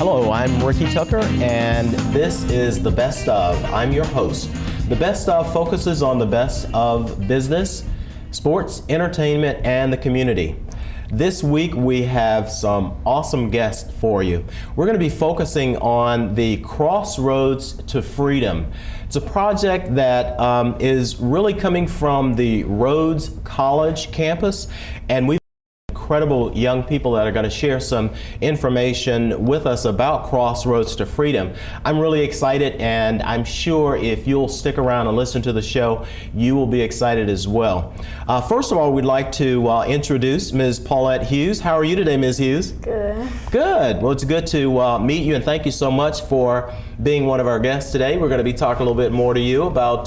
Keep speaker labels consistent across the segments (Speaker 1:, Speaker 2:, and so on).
Speaker 1: Hello, I'm Ricky Tucker, and this is The Best Of. I'm your host. The Best Of focuses on the best of business, sports, entertainment, and the community. This week we have some awesome guests for you. We're going to be focusing on the Crossroads to Freedom. It's a project that is really coming from the Rhodes College campus, and we've incredible young people that are going to share some information with us about Crossroads to Freedom. I'm really excited, and I'm sure if you'll stick around and listen to the show, you will be excited as well. First of all, we'd like to introduce Ms. Paulette Hughes. How are you today, Ms. Hughes?
Speaker 2: Good.
Speaker 1: Good. Well, it's good to meet you, and thank you so much for being one of our guests today. We're going to be talking a little bit more to you about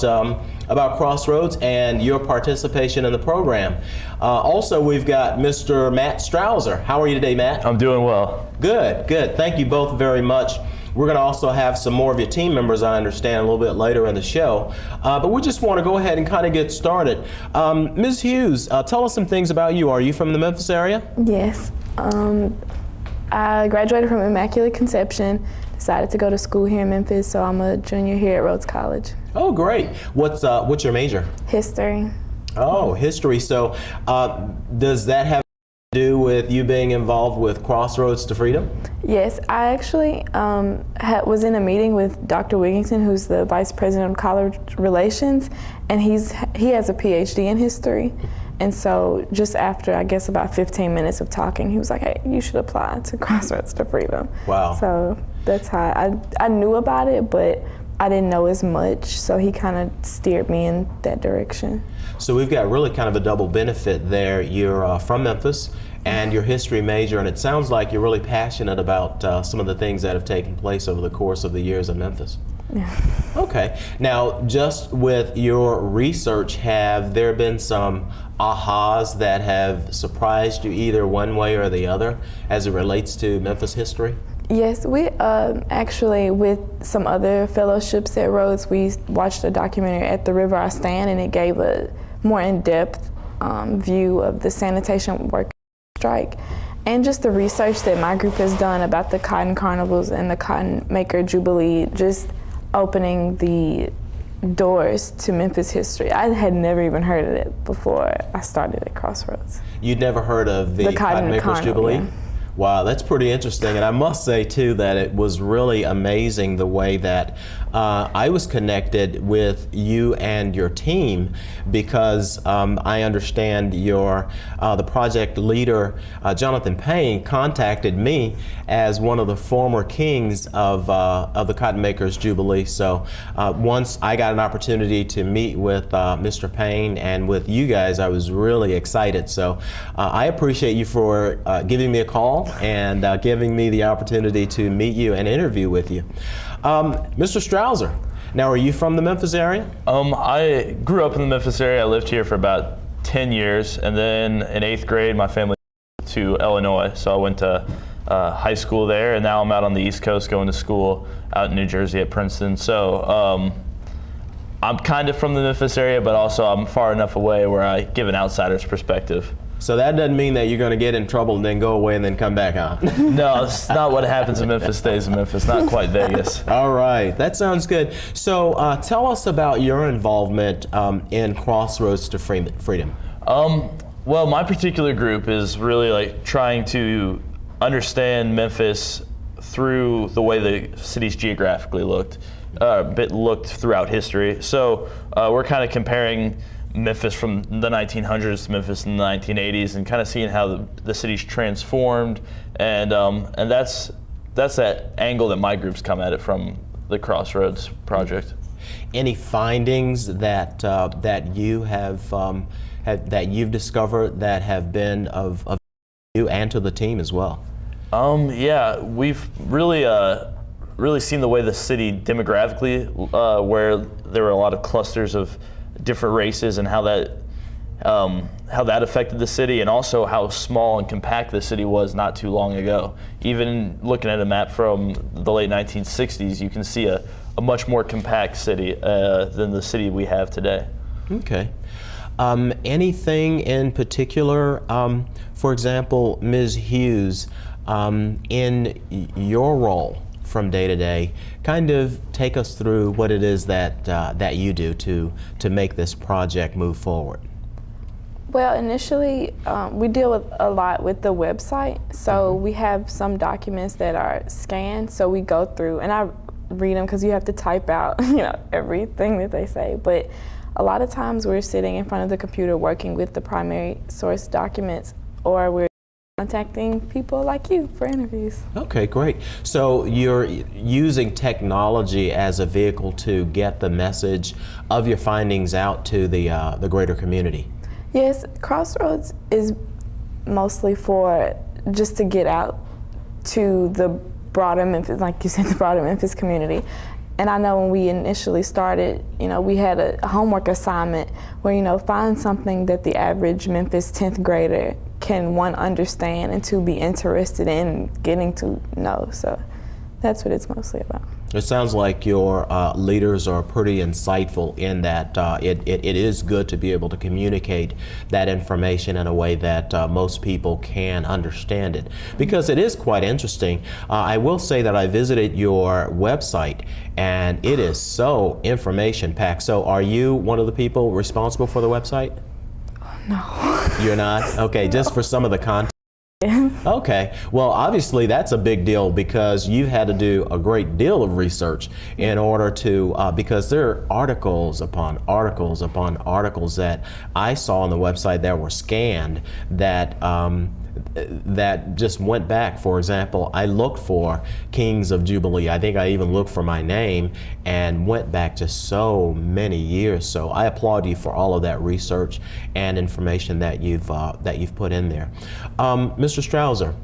Speaker 1: Crossroads and your participation in the program. Also, we've got Mr. Matt Strouser. How are you today, Matt?
Speaker 3: I'm doing well.
Speaker 1: Good, good. Thank you both very much. We're going to also have some more of your team members, I understand, a little bit later in the show. But we just want to go ahead and kind of get started. Ms. Hughes, tell us some things about you. Are you from the Memphis area?
Speaker 2: Yes. I graduated from Immaculate Conception, decided to go to school here in Memphis, so I'm a junior here at Rhodes College.
Speaker 1: Oh, great. What's your major?
Speaker 2: History.
Speaker 1: Oh, history. So does that have to do with you being involved with Crossroads to Freedom?
Speaker 2: Yes, I actually was in a meeting with Dr. Wigington, who's the Vice President of College Relations, and he has a PhD in history. And so just after, I guess, about 15 minutes of talking, he was like, hey, you should apply to Crossroads to Freedom.
Speaker 1: Wow.
Speaker 2: So that's how I knew about it, but I didn't know as much, so he kind of steered me in that direction.
Speaker 1: So we've got really kind of a double benefit there. You're from Memphis and you're a history major, and it sounds like you're really passionate about some of the things that have taken place over the course of the years in Memphis.
Speaker 2: Yeah.
Speaker 1: Okay. Now, just with your research, have there been some ahas that have surprised you either one way or the other as it relates to Memphis history?
Speaker 2: Yes, we actually, with some other fellowships at Rhodes, we watched a documentary, At the River I Stand, and it gave a more in-depth view of the sanitation worker strike and just the research that my group has done about the cotton carnivals and the cotton maker jubilee, just opening the doors to Memphis history. I had never even heard of it before I started at Crossroads.
Speaker 1: You'd never heard of the cotton makers jubilee?
Speaker 2: Yeah.
Speaker 1: Wow, that's pretty interesting. And I must say, too, that it was really amazing the way that I was connected with you and your team, because I understand the project leader, Jonathan Payne, contacted me as one of the former kings of the Cotton Makers Jubilee. So once I got an opportunity to meet with Mr. Payne and with you guys, I was really excited. So I appreciate you for giving me a call and giving me the opportunity to meet you and interview with you. Mr. Strouser, now are you from the Memphis area?
Speaker 3: I grew up in the Memphis area. I lived here for about 10 years, and then in 8th grade my family moved to Illinois, so I went to high school there, and now I'm out on the East Coast going to school out in New Jersey at Princeton. So I'm kind of from the Memphis area, but also I'm far enough away where I give an outsider's perspective.
Speaker 1: So that doesn't mean that you're going to get in trouble and then go away and then come back out.
Speaker 3: No, it's not what happens in Memphis stays in Memphis, not quite Vegas.
Speaker 1: All right, that sounds good. So tell us about your involvement in Crossroads to Freedom.
Speaker 3: Well, my particular group is really like trying to understand Memphis through the way the city's geographically looked throughout history. So we're kind of comparing Memphis from the 1900s to Memphis in the 1980s, and kind of seeing how the city's transformed, and that's that angle that my group's come at it from, the Crossroads project.
Speaker 1: Any findings that you have that you've discovered that have been of you and to the team as well?
Speaker 3: Yeah, we've really seen the way the city demographically, where there were a lot of clusters of different races, and how that affected the city, and also how small and compact the city was not too long ago. Even looking at a map from the late 1960s, you can see a much more compact city than the city we have today.
Speaker 1: Okay. Anything in particular, for example, Ms. Hughes, in your role from day to day, kind of take us through what it is that you do to make this project move forward.
Speaker 2: Well, initially, we deal with a lot with the website. So we have some documents that are scanned. So we go through, and I read them because you have to type out, everything that they say. But a lot of times we're sitting in front of the computer working with the primary source documents, or we're contacting people like you for interviews.
Speaker 1: Okay, great. So you're using technology as a vehicle to get the message of your findings out to the greater community.
Speaker 2: Yes, Crossroads is mostly for just to get out to the broader Memphis, like you said, the broader Memphis community. And I know when we initially started, we had a homework assignment where, find something that the average Memphis 10th grader can, one, understand, and two, be interested in getting to know. So that's what it's mostly about.
Speaker 1: It sounds like your leaders are pretty insightful in that it is good to be able to communicate that information in a way that most people can understand it, because it is quite interesting. I will say that I visited your website and it is so information packed. So are you one of the people responsible for the website?
Speaker 2: No.
Speaker 1: You're not? Okay, just for some of the content. Okay, well, obviously that's a big deal because you've had to do a great deal of research in order to, because there are articles upon articles upon articles that I saw on the website that were scanned that just went back. For example, I looked for Kings of Jubilee. I think I even looked for my name and went back to so many years. So I applaud you for all of that research and information that you've put in there. Mr. Strouser,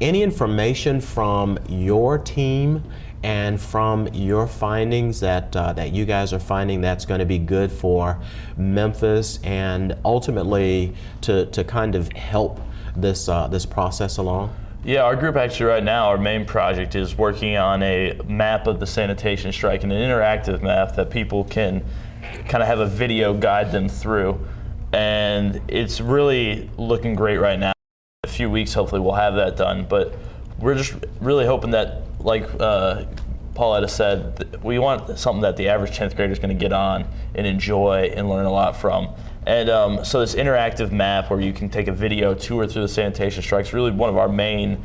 Speaker 1: any information from your team and from your findings that you guys are finding that's going to be good for Memphis and ultimately to kind of help this process along?
Speaker 3: Yeah, our group actually right now, our main project is working on a map of the sanitation strike, and an interactive map that people can kind of have a video guide them through. And it's really looking great right now. In a few weeks, hopefully we'll have that done. But we're just really hoping that, like Pauletta said, we want something that the average 10th grader is going to get on and enjoy and learn a lot from. And so this interactive map where you can take a video tour through the sanitation strike is really one of our main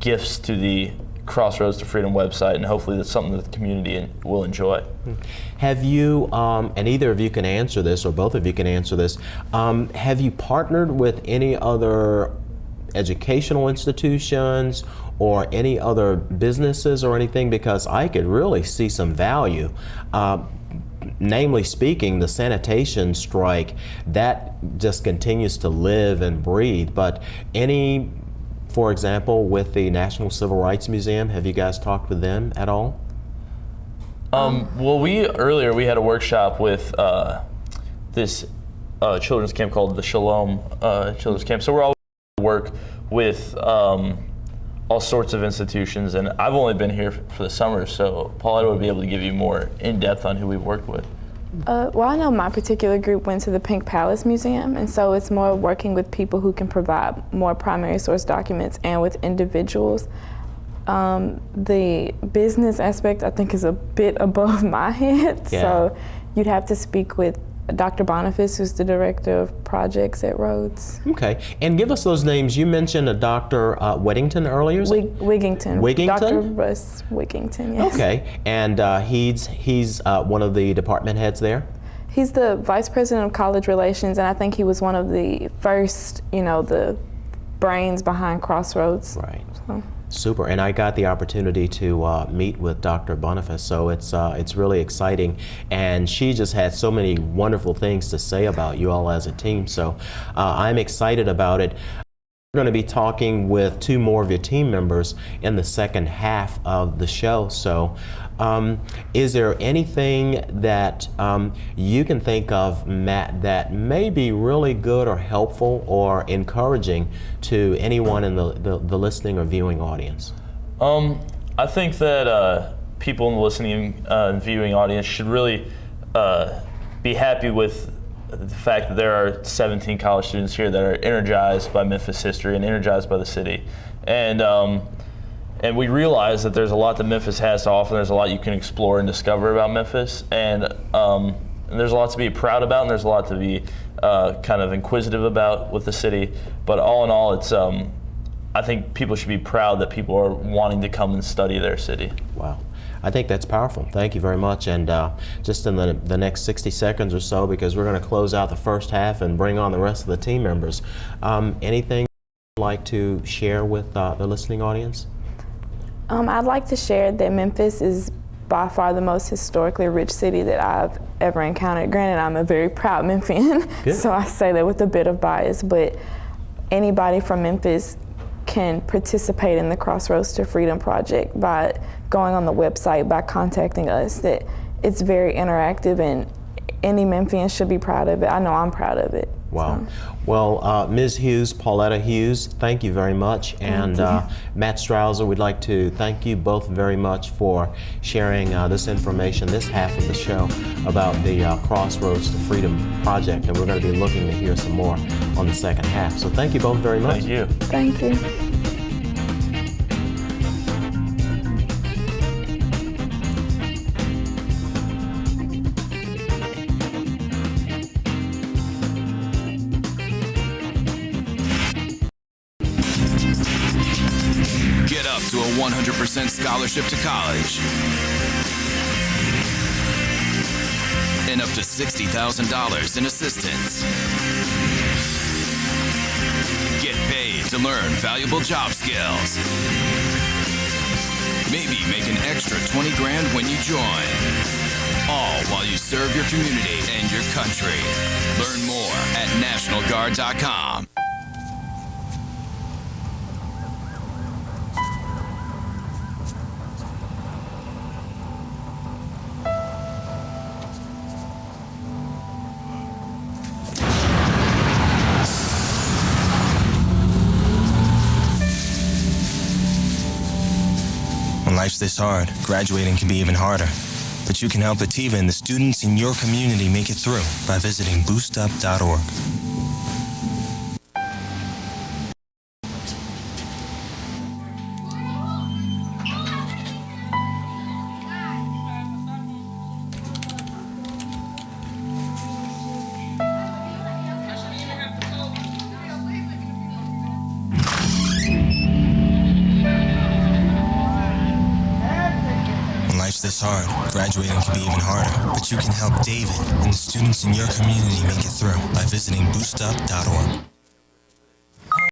Speaker 3: gifts to the Crossroads to Freedom website, and hopefully that's something that the community will enjoy.
Speaker 1: Have you, and either of you can answer this, or both of you can answer this, have you partnered with any other educational institutions or any other businesses or anything? Because I could really see some value. Namely speaking, the sanitation strike, that just continues to live and breathe. But any, for example, with the National Civil Rights Museum, have you guys talked with them at all?
Speaker 3: Well, earlier we had a workshop with this children's camp called the Shalom Children's Camp. So we're all work with all sorts of institutions, and I've only been here for the summer, so Pauletta would be able to give you more in-depth on who we've worked with.
Speaker 2: Well, I know my particular group went to the Pink Palace Museum, and so it's more working with people who can provide more primary source documents and with individuals. The business aspect, I think, is a bit above my head, so you'd have to speak with Dr. Boniface, who's the director of projects at Rhodes.
Speaker 1: Okay, and give us those names. You mentioned a Dr. Weddington earlier.
Speaker 2: Wigington.
Speaker 1: Wigington?
Speaker 2: Dr. Russ Wigington, yes.
Speaker 1: Okay, and he's one of the department heads there?
Speaker 2: He's the vice president of college relations, and I think he was one of the first, the brains behind Crossroads.
Speaker 1: Right.
Speaker 2: So.
Speaker 1: Super, and I got the opportunity to meet with Dr. Boniface, so it's really exciting, and she just had so many wonderful things to say about you all as a team, so I'm excited about it. We're going to be talking with two more of your team members in the second half of the show, so is there anything that you can think of, Matt, that may be really good or helpful or encouraging to anyone in the listening or viewing audience?
Speaker 3: I think that people in the listening and viewing audience should really be happy with the fact that there are 17 college students here that are energized by Memphis history and energized by the city. And we realize that there's a lot that Memphis has to offer. There's a lot you can explore and discover about Memphis. And there's a lot to be proud about, and there's a lot to be kind of inquisitive about with the city. But all in all, it's I think people should be proud that people are wanting to come and study their city.
Speaker 1: Wow. I think that's powerful. Thank you very much. And just in the next 60 seconds or so, because we're going to close out the first half and bring on the rest of the team members, anything you'd like to share with the listening audience?
Speaker 2: I'd like to share that Memphis is by far the most historically rich city that I've ever encountered. Granted, I'm a very proud Memphian, so I say that with a bit of bias, but anybody from Memphis can participate in the Crossroads to Freedom Project by going on the website, by contacting us. That it's very interactive, and any Memphian should be proud of it. I know I'm proud of it.
Speaker 1: Wow.
Speaker 2: So.
Speaker 1: Well, Ms. Hughes, Pauletta Hughes, thank you very much. And Matt Strouser, we'd like to thank you both very much for sharing this information, this half of the show about the Crossroads to Freedom Project. And we're going to be looking to hear some more on the second half. So thank you both very much.
Speaker 3: Thank you.
Speaker 2: Thank you.
Speaker 4: To a 100% scholarship to college and up to $60,000 in assistance. Get paid to learn valuable job skills. Maybe make an extra 20 grand when you join. All while you serve your community and your country. Learn more at NationalGuard.com.
Speaker 5: When life's this hard, graduating can be even harder. But you can help Ativa and the students in your community make it through by visiting boostup.org. This hard, graduating can be even harder, but you can help David and the students in your community make it through by visiting boostup.org.